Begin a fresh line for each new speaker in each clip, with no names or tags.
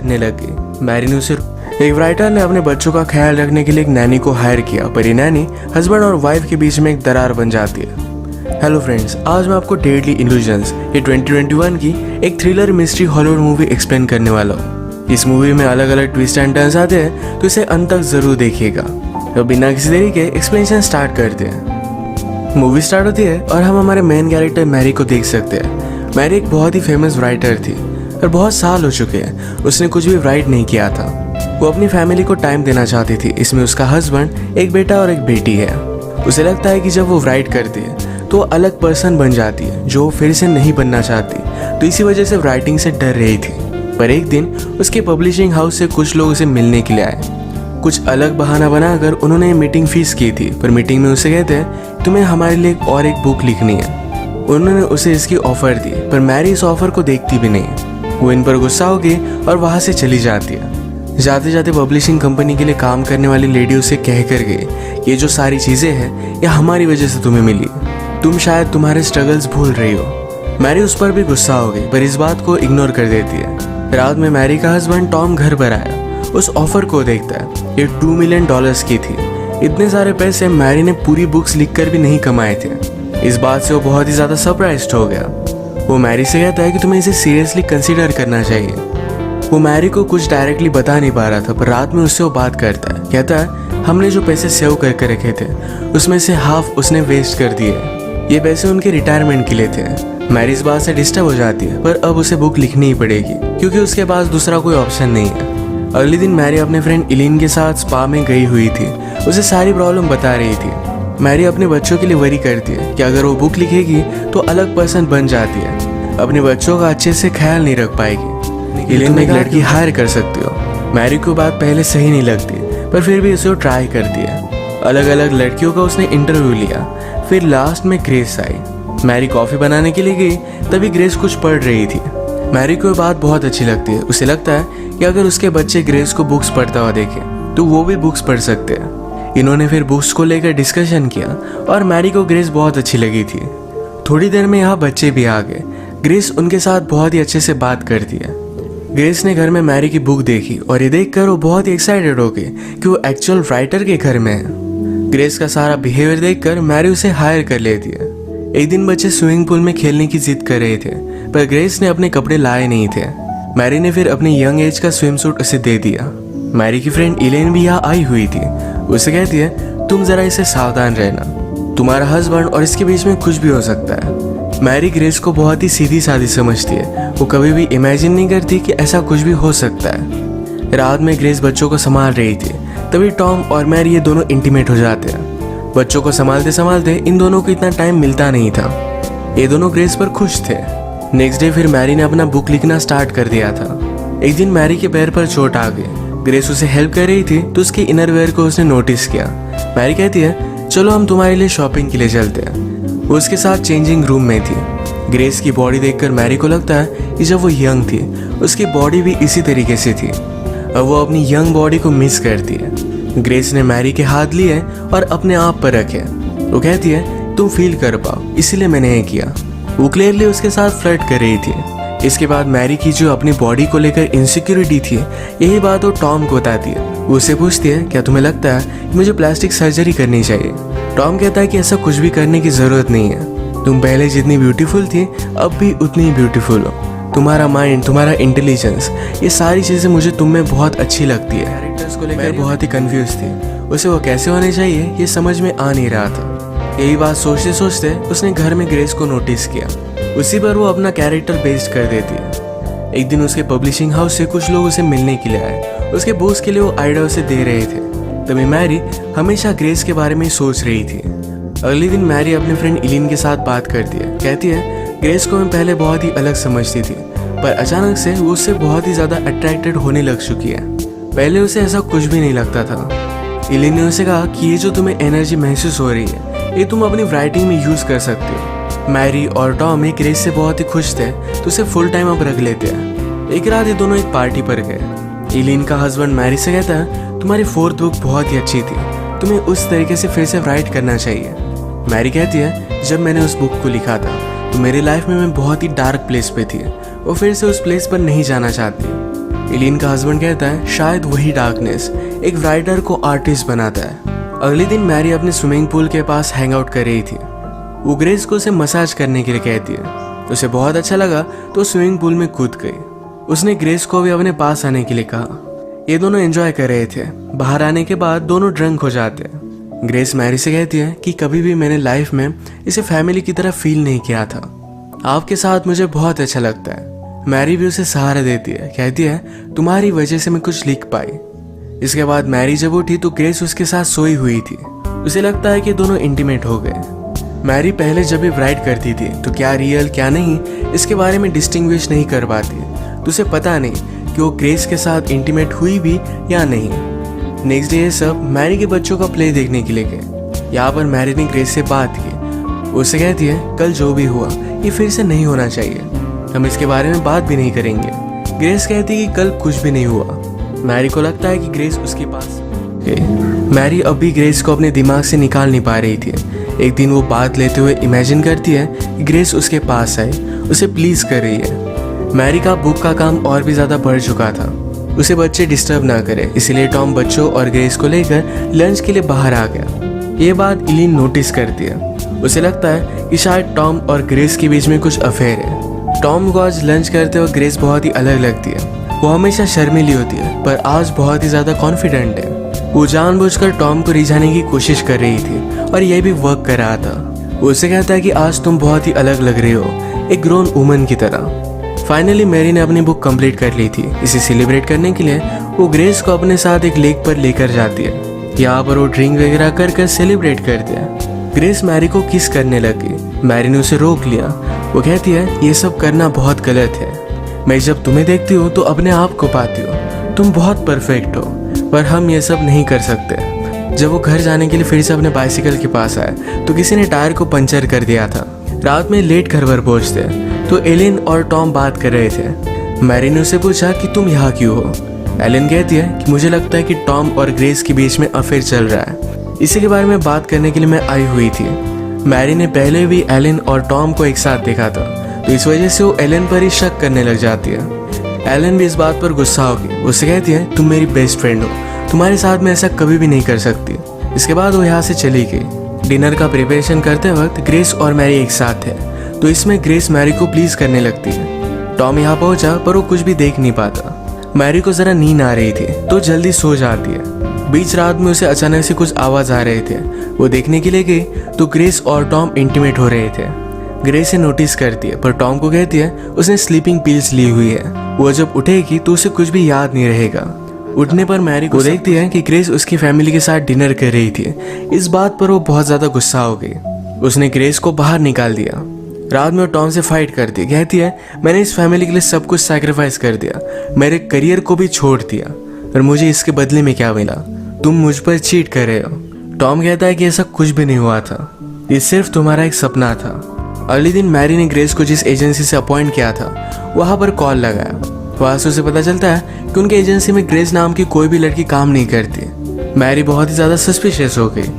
करने लग गई। मैरी ने उसे एक राइटर ने अपने बच्चों का ख्याल रखने के लिए एक नैनी को हायर किया, पर ये नैनी हस्बैंड और वाइफ के बीच में एक दरार बन जाती है। हेलो फ्रेंड्स, आज मैं आपको डेडली इल्यूजन्स ये 2021 की एक thriller mystery Hollywood movie explain करने वाला हूँ। इस मूवी में अलग अलग ट्विस्ट एंड टर्न्स आते हैं, तो इसे अंत तक जरूर देखिएगा। तो बिना किसी देरी के एक्सप्लेनेशन स्टार्ट करते हैं। मूवी स्टार्ट होती है और हम हमारे मेन कैरेक्टर मैरी को देख सकते हैं। मैरी एक बहुत ही फेमस राइटर थी और बहुत साल हो चुके हैं उसने कुछ भी राइट नहीं किया था। वो अपनी फैमिली को टाइम देना चाहती थी। इसमें उसका हस्बैंड, एक बेटा और एक बेटी है। उसे लगता है कि जब वो राइट करती है तो वो अलग पर्सन बन जाती है जो फिर से नहीं बनना चाहती, तो इसी वजह से राइटिंग से डर रही थी। पर एक दिन उसके पब्लिशिंग हाउस से कुछ लोग उसे मिलने के लिए आए। कुछ अलग बहाना बनाकर उन्होंने मीटिंग फीस की थी, पर मीटिंग में उसे कहते हैं तुम्हें हमारे लिए और एक बुक लिखनी है। उन्होंने उसे इसकी ऑफर दी, पर मैरी इस ऑफर को देखती भी नहीं। वो इन पर गुस्सा हो गई और वहाँ से चली जाती है। जाते जाते पब्लिशिंग कंपनी के लिए काम करने वाली लेडी उसे कह कर गई, ये जो सारी चीज़ें हैं ये हमारी वजह से तुम्हें मिली, तुम शायद तुम्हारे स्ट्रगल्स भूल रही हो। मैरी उस पर भी गुस्सा हो गई, पर इस बात को इग्नोर कर देती है। रात में मैरी का हस्बैंड टॉम घर पर आया। उस ऑफर को देखता है। ये $2 मिलियन की थी। इतने सारे पैसे मैरी ने पूरी बुक्स लिखकर भी नहीं कमाए थे। इस बात से वो बहुत ही ज़्यादा सरप्राइज्ड हो गया। वो मैरी से कहता है कि तुम्हें इसे सीरियसली कंसीडर करना चाहिए। वो मैरी को कुछ डायरेक्टली बता नहीं पा रहा था, पर रात में उससे वो बात करता है। कहता है हमने जो पैसे सेव करके रखे थे उसमें से हाफ उसने वेस्ट कर दिए। ये पैसे उनके रिटायरमेंट के लिए थे। मैरी इस बात से डिस्टर्ब हो जाती है, पर अब उसे बुक लिखनी ही पड़ेगी क्योंकि उसके पास दूसरा कोई ऑप्शन नहीं है। अगले दिन मैरी अपने फ्रेंड इलीन के साथ स्पा में गई हुई थी। उसे सारी प्रॉब्लम बता रही थी। मैरी अपने बच्चों के लिए वरी करती है कि अगर वो बुक लिखेगी तो अलग पर्सन बन जाती है, अपने बच्चों का अच्छे से ख्याल नहीं रख पाएगी। इलीन में एक लड़की हायर कर सकती हो। मैरी को बात पहले सही नहीं लगती, पर फिर भी उसे वो ट्राई करती है। अलग अलग लड़कियों का उसने इंटरव्यू लिया। फिर लास्ट में ग्रेस आई। मैरी कॉफ़ी बनाने के लिए गई, तभी ग्रेस कुछ पढ़ रही थी। मैरी को बात बहुत अच्छी लगती है। उसे लगता है कि अगर उसके बच्चे ग्रेस को बुक्स पढ़ता हुआ देखें तो वो भी बुक्स पढ़ सकते हैं। इन्होंने फिर बुक्स को लेकर डिस्कशन किया और मैरी को ग्रेस बहुत अच्छी लगी थी। थोड़ी देर में यहाँ बच्चे भी आ गए। ग्रेस उनके साथ बहुत ही अच्छे से बात करती है। ग्रेस ने घर में मैरी की बुक देखी और ये देखकर वो बहुत ही एक्साइटेड हो गई कि वो एक्चुअल राइटर के घर में है। ग्रेस का सारा बिहेवियर देखकर मैरी उसे हायर कर लेती है। एक दिन बच्चे स्विमिंग पूल में खेलने की जिद कर रहे थे, पर ग्रेस ने अपने कपड़े लाए नहीं थे। मैरी ने फिर अपनी यंग एज का स्विम सूट उसे दे दिया। मैरी की फ्रेंड इलेन भी यहाँ आई हुई थी। उसे कहती है तुम जरा इसे सावधान रहना, तुम्हारा हस्बैंड और इसके बीच में कुछ भी हो सकता है। मैरी ग्रेस को बहुत ही सीधी सादी समझती है। वो कभी भी इमेजिन नहीं करती कि ऐसा कुछ भी हो सकता है। रात में ग्रेस बच्चों को संभाल रही थी, तभी टॉम और मैरी ये दोनों इंटीमेट हो जाते हैं। बच्चों को संभालते संभालते इन दोनों को इतना टाइम मिलता नहीं था। ये दोनों ग्रेस पर खुश थे। नेक्स्ट डे फिर मैरी ने अपना बुक लिखना स्टार्ट कर दिया था। एक दिन मैरी के पैर पर चोट आ गई। ग्रेस उसे हेल्प कर रही थी तो उसके इनरवेयर को उसने नोटिस किया। मैरी कहती है चलो हम तुम्हारे लिए शॉपिंग के लिए चलते हैं। वो उसके साथ चेंजिंग रूम में थी। ग्रेस की बॉडी देखकर मैरी को लगता है कि जब वो यंग थी उसकी बॉडी भी इसी तरीके से थी। अब वो अपनी यंग बॉडी को मिस करती है। ग्रेस ने मैरी के हाथ लिए और अपने आप पर रखे। वो कहती है तुम फील कर पाओ इसलिए मैंने ये किया। वो क्लियरली उसके साथ फ्लर्ट कर रही थी। इसके बाद मैरी की जो अपनी बॉडी को लेकर इनसिक्योरिटी थी, यही बात वो टॉम को बताती है। वो उससे पूछती है क्या तुम्हें लगता है कि मुझे प्लास्टिक सर्जरी करनी चाहिए। टॉम कहता है कि ऐसा कुछ भी करने की जरूरत नहीं है। तुम पहले जितनी ब्यूटीफुल थी अब भी उतनी ही ब्यूटीफुल हो। तुम्हारा माइंड, तुम्हारा इंटेलिजेंस, ये सारी चीज़ें मुझे तुम में बहुत अच्छी लगती है। कैरेक्टर्स को लेकर बहुत ही कंफ्यूज थी। उसे वो कैसे होने चाहिए ये समझ में आ नहीं रहा था। यही बात सोचते सोचते उसने घर में ग्रेस को नोटिस किया। उसी पर वो अपना कैरेक्टर बेस्ड कर देती है। एक दिन उसके पब्लिशिंग हाउस से कुछ लोग उसे मिलने के लिए आए। उसके बुक्स के लिए वो आइडिया उसे दे रहे थे। तभी मैरी हमेशा ग्रेस के बारे में सोच रही थी। अगले दिन मैरी अपने फ्रेंड इलीन के साथ बात करती है। कहती है ग्रेस को मैं पहले बहुत ही अलग समझती थी, पर अचानक से वो उससे बहुत ही ज़्यादा अट्रैक्टेड होने लग चुकी है। पहले उसे ऐसा कुछ भी नहीं लगता था। इलीन ने उसे कहा कि ये जो तुम्हें एनर्जी महसूस हो रही है ये तुम अपनी राइटिंग में यूज़ कर सकते हो। मैरी और टॉम एक ग्रेस से बहुत ही खुश थे तो उसे फुल टाइम अब रख लेते हैं। एक रात ये दोनों एक पार्टी पर गए। इलीन का हस्बैंड मैरी से कहता है तुम्हारी 4th बुक बहुत ही अच्छी थी, तुम्हें उस तरीके से फिर से राइट करना चाहिए। मैरी कहती है जब मैंने उस बुक को लिखा था तो मेरी लाइफ में मैं बहुत ही डार्क प्लेस पे थी। वो फिर से उस प्लेस पर नहीं जाना चाहती। एलिन का हस्बैंड कहता है शायद वही डार्कनेस एक राइटर को आर्टिस्ट बनाता है। अगले दिन मैरी अपने स्विमिंग पूल के पास हैंग आउट कर रही थी। वो ग्रेस को उसे मसाज करने के लिए कहती है। उसे बहुत अच्छा लगा तो स्विमिंग पूल में कूद गई। उसने ग्रेस को भी अपने पास आने के लिए कहा। ये दोनों एंजॉय कर रहे थे। बाहर आने के बाद दोनों ड्रंक हो जाते हैं। ग्रेस मैरी से कहती है कि कभी भी मैंने लाइफ में इसे फैमिली की तरह फील नहीं किया था। आपके साथ मुझे बहुत अच्छा लगता है। मैरी भी उसे सहारा देती है, कहती है तुम्हारी वजह से मैं कुछ लिख पाई। इसके बाद मैरी जब उठी तो ग्रेस उसके साथ सोई हुई थी। उसे लगता है कि दोनों इंटीमेट हो गए। मैरी पहले जब भी राइट करती थी तो क्या रियल क्या नहीं इसके बारे में डिस्टिंग्विश नहीं कर पाती, तो उसे पता नहीं कि वो ग्रेस के साथ इंटीमेट हुई भी या नहीं। नेक्स्ट डे ये सब मैरी के बच्चों का प्ले देखने के लिए गए। यहाँ पर मैरी ने ग्रेस से बात की। उसे कहती है कल जो भी हुआ ये फिर से नहीं होना चाहिए, हम इसके बारे में बात भी नहीं करेंगे। ग्रेस कहती है कि कल कुछ भी नहीं हुआ। मैरी को लगता है कि ग्रेस उसके पास मैरी अब भी ग्रेस को अपने दिमाग से निकाल नहीं पा रही थी। एक दिन वो बात लेते हुए इमेजिन करती है कि ग्रेस उसके पास आए, उसे प्लीज कर रही है। मैरी का बुक का काम और भी ज्यादा बढ़ चुका था। उसे बच्चे डिस्टर्ब ना करे, इसलिए टॉम बच्चों और ग्रेस को लेकर लंच के लिए बाहर आ गया। ये बात एलिन नोटिस करती है। उसे लगता है कि शायद टॉम और ग्रेस के बीच में कुछ अफेयर है। टॉम को आज लंच करते हुए ग्रेस बहुत ही अलग लगती है। वो हमेशा शर्मीली होती है पर आज बहुत ही ज्यादा कॉन्फिडेंट है। वो जानबूझकर टॉम को रिझाने की कोशिश कर रही थी और यह भी वर्क कर रहा था। वो उसे कहता है कि आज तुम बहुत ही अलग लग रही हो, एक ग्रोन वुमन की तरह। फाइनली मैरी ने अपनी बुक कंप्लीट कर ली थी। इसे सेलिब्रेट करने के लिए वो ग्रेस को अपने साथ एक लेक पर लेकर जाती है। यहाँ पर वो ड्रिंक वगैरह कर सेलिब्रेट करते हैं। ग्रेस मैरी को किस करने लगी। मैरी ने उसे रोक लिया। वो कहती है ये सब करना बहुत गलत है। मैं जब तुम्हें देखती हूँ तो अपने आप को पाती हूँ, तुम बहुत परफेक्ट हो, पर हम ये सब नहीं कर सकते। जब वो घर जाने के लिए फिर से अपने बाइसिकल के पास आए तो किसी ने टायर को पंचर कर दिया था। रात में लेट घर पर पहुंचते तो एलिन और टॉम बात कर रहे थे। मैरी ने उसे पूछा कि तुम यहाँ क्यों हो। एलिन कहती है कि मुझे लगता है कि टॉम और ग्रेस के बीच में अफेयर चल रहा है, इसी के बारे में बात करने के लिए मैं आई हुई थी। मैरी ने पहले भी एलिन और टॉम को एक साथ देखा था, तो इस वजह से वो एलिन पर ही शक करने लग जाती है। एलिन भी इस बात पर गुस्सा होगी। उसे कहती है तुम मेरी बेस्ट फ्रेंड हो, तुम्हारे साथ में ऐसा कभी भी नहीं कर सकती। इसके बाद वो यहाँ से चली गई। डिनर का प्रिपरेशन करते वक्त ग्रेस और मैरी एक साथ थे, तो इसमें ग्रेस मैरी को प्लीज करने लगती है। टॉम यहाँ पहुंचा पर वो कुछ भी देख नहीं पाता। मैरी को जरा नींद आ रही थी तो जल्दी सो जाती है। बीच रात में उसे अचानक से कुछ आवाज आ रहे थे। वो देखने के लिए गई तो ग्रेस और टॉम इंटीमेट हो रहे थे। ग्रेस से नोटिस करती है पर टॉम को कहती है उसने स्लीपिंग पिल्स ली हुई है, वो जब उठेगी तो उसे कुछ भी याद नहीं रहेगा। उठने पर मैरी को देखती है कि ग्रेस उसकी फैमिली के साथ डिनर कर रही थी। इस बात पर वो बहुत ज्यादा गुस्सा हो गई। उसने ग्रेस को बाहर निकाल दिया। रात में वो टॉम से फाइट करती, कहती है मैंने इस फैमिली के लिए सब कुछ सैक्रिफाइस कर दिया, मेरे करियर को भी छोड़ दिया, और मुझे इसके बदले में क्या मिला? तुम मुझ पर चीट कर रहे हो। टॉम कहता है कि ऐसा कुछ भी नहीं हुआ था, ये सिर्फ तुम्हारा एक सपना था। अगले दिन मैरी ने ग्रेस को जिस एजेंसी से अपॉइंट किया था वहां पर कॉल लगाया। वहां से उसे पता चलता है कि उनके एजेंसी में ग्रेस नाम की कोई भी लड़की काम नहीं करती। मैरी बहुत ही ज्यादा सस्पिशियस हो गई।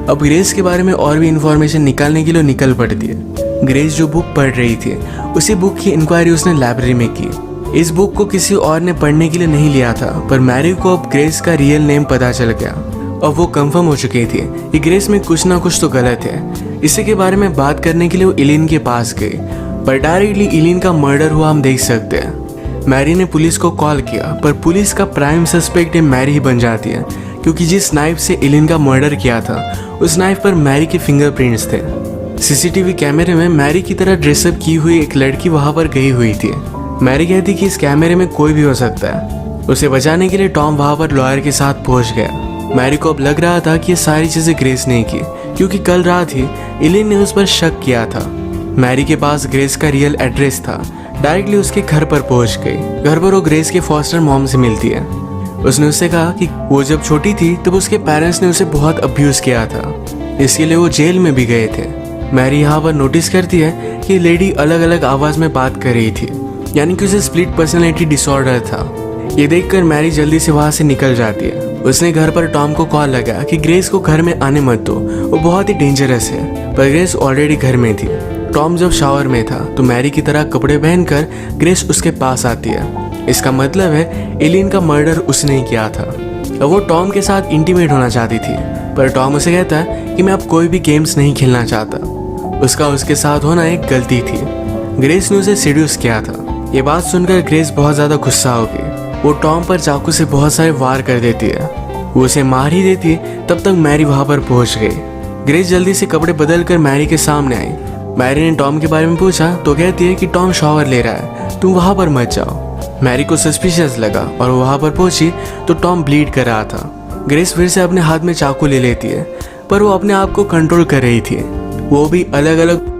अब ग्रेस के बारे में और भी इंफॉर्मेशन निकालने के लिए निकल पड़ती है। ग्रेस जो बुक पढ़ रही थी उसी बुक की इंक्वायरी उसने लाइब्रेरी में की। इस बुक को किसी और ने पढ़ने के लिए नहीं लिया था, पर मैरी को अब ग्रेस का रियल नेम पता चल गया। अब वो कंफर्म हो चुकी थी कि ग्रेस में कुछ ना कुछ तो गलत है। इसी के बारे में बात करने के लिए वो एलिन के पास गई, पर डायरेक्टली एलिन का मर्डर हुआ हम देख सकते हैं। मैरी ने पुलिस को कॉल किया, पर पुलिस का प्राइम सस्पेक्ट मैरी ही बन जाती है, क्योंकि जिस नाइफ से एलिन का मर्डर किया था उस नाइफ पर मैरी के फिंगरप्रिंट्स थे। सीसीटीवी कैमरे में मैरी की तरह ड्रेसअप की हुई एक लड़की वहां पर गई हुई थी। मैरी कहती कि इस कैमरे में कोई भी हो सकता है। उसे बचाने के लिए टॉम वहां पर लॉयर के साथ पहुंच गया। मैरी को अब लग रहा था कि ये सारी चीजें ग्रेस ने की, क्योंकि कल रात ही एलिन ने उस पर शक किया था। मैरी के पास ग्रेस का रियल एड्रेस था। डायरेक्टली उसके घर पर पहुंच गई। घर पर वो ग्रेस के फॉस्टर मॉम से मिलती है। उसने उससे कहा कि वो जब छोटी थी तब उसके पेरेंट्स ने उसे बहुत अब्यूज किया था, इसके लिए वो जेल में भी गए थे। मैरी यहाँ पर नोटिस करती है कि लेडी अलग अलग आवाज में बात कर रही थी, यानी कि उसे स्प्लिट पर्सनैलिटी डिसऑर्डर था। ये देखकर मैरी जल्दी से वहां से निकल जाती है। उसने घर पर टॉम को कॉल लगाया कि ग्रेस को घर में आने मत दो, वो बहुत ही डेंजरस है, पर ग्रेस ऑलरेडी घर में थी। टॉम जब शावर में था तो मैरी की तरह कपड़े पहनकर ग्रेस उसके पास आती है। इसका मतलब है एलिन का मर्डर उसने ही किया था। अब वो टॉम के साथ इंटीमेट होना चाहती थी, पर टॉम उसे कहता है कि मैं अब कोई भी गेम्स नहीं खेलना चाहता। उसका उसके साथ होना एक गलती थी। ग्रेस ने उसे सीड्यूस किया था। ये बात सुनकर ग्रेस बहुत ज़्यादा गुस्सा हो गई। वो टॉम पर चाकू से बहुत सारे वार कर देती है। वो उसे मार ही देती है, तब तक मैरी वहाँ पर पहुँच गई। ग्रेस जल्दी से कपड़े बदल कर मैरी के सामने आई। मैरी ने टॉम के बारे में पूछा तो कहती है कि टॉम शावर ले रहा है, तुम वहाँ पर मत जाओ। मैरी को सस्पिशियस लगा और वो वहाँ पर पहुंची तो टॉम ब्लीड कर रहा था। ग्रेस फिर से अपने हाथ में चाकू ले लेती है, पर वो अपने आप को कंट्रोल कर रही थी। वो भी अलग अलग